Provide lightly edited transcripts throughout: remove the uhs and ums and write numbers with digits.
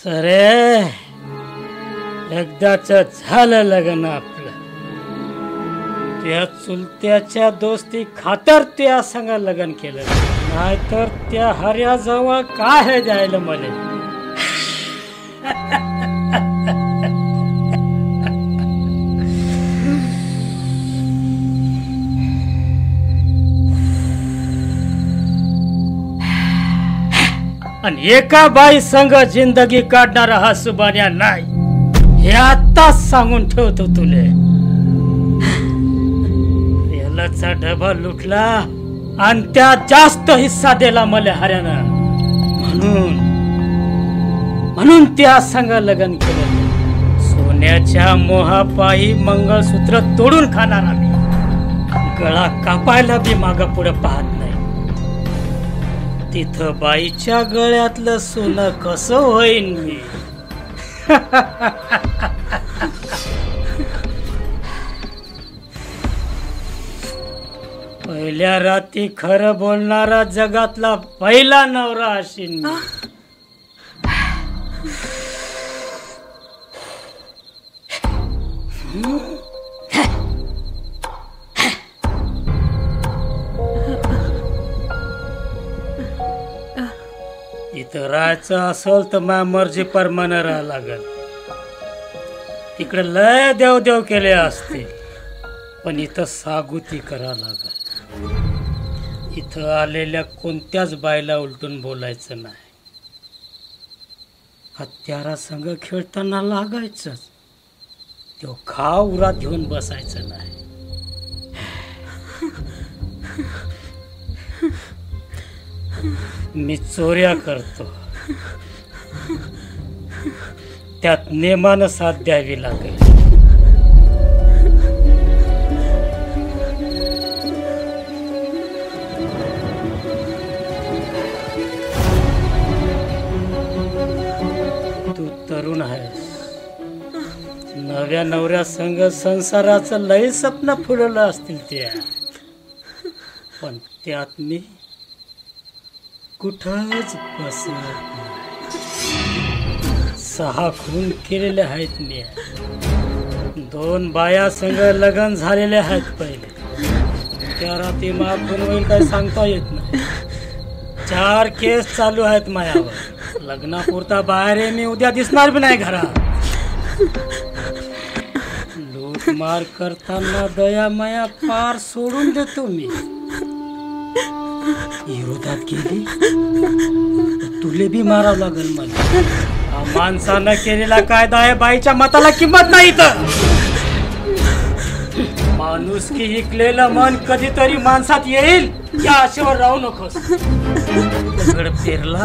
सरे एकदाच झालं लग्न आपलं. त्या चुलत्याच्या दोस्ती खातर त्या संग लग्न केलं, नाहीतर त्या हर्याजवळ काय द्यायला मला. आणि एका बाई संग जिंदगी काढणारा हा सुबान्या नाही, हे आताच सांगून ठेवतो तुले. रेलाचा डबा लुटला आणि त्यात जास्त हिस्सा दिला मला हऱ्यानं, म्हणून त्या संग लग्न केलं. सोन्याच्या मोहापायी मंगळसूत्र तोडून खाणारा मी, गळा कापायला बी माग पुढे पाहत नाही. तिथं बाईच्या गळ्यातलं सोनं कसं होईन मी. पहिल्या रात्री खरं बोलणारा जगातला पहिला नवरा असेल मी. इथं राहायचं असेल तर माझ्या मर्जी प्रमाणे राहावं लागल. तिकडे लय देव केले असते, पण इथं सागुती करा लागल. इथं आलेल्या कोणत्याच बाईला उलटून बोलायचं नाही. हत्यारा संग खेळताना लागायचं, तो खाव उरात घेऊन बसायचं नाही. मी चोऱ्या करतो, त्यात नेमानं साथ द्यावी लागेल. तू तरुण आहेस, नव्या नवऱ्या संग संसाराचं लई स्वप्न फुलवलं असतील त्या, पण त्यात मी कुठंच बसत नाही. 6 खून केलेले आहेत मी. 2 बाया संग लग्न झालेले आहेत पहिले. त्या रात्री मागून होईल काय सांगता येत नाही. 4 केस चालू आहेत मायावर. लग्नापुरता बाहेर आहे मी, उद्या दिसणार बी नाही घरात. लूटमार करताना दया माया पार सोडून देतो मी. विरोधात गेली तुले बी मारावं लागल मला. माणसानं केलेला कायदा आहे, बाईच्या मताला किंमत नाही. तर माणूस की हिकलेलं मन कधीतरी माणसात येईल या आशेवर राहू नकोस. दगड पेरला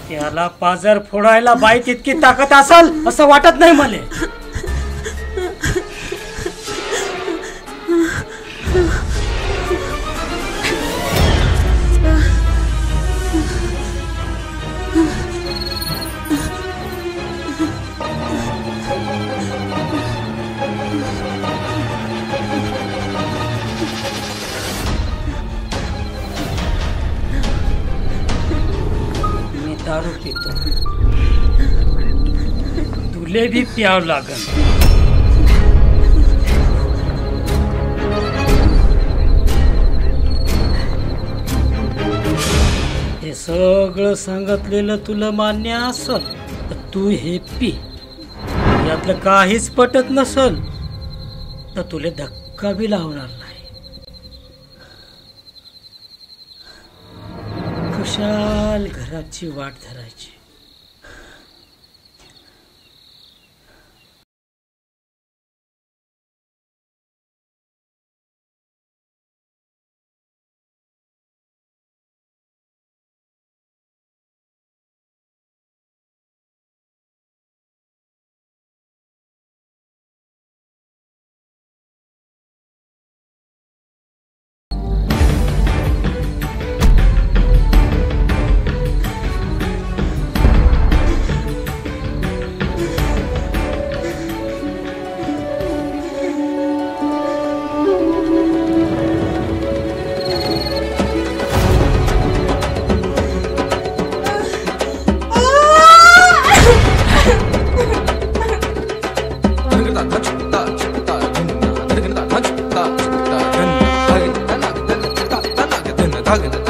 त्याला पाजर फोडायला बाई तितकी ताकद असेल असं वाटत नाही मला. दारू पितो, तुले भी प्याव लागल. हे सगळं सांगितलेलं तुला मान्य असल तर तू हे पी. यातलं काहीच पटत नसल तर तुला धक्का बी लावणार नाही. खुशाल घराची वाट धरायची. भाग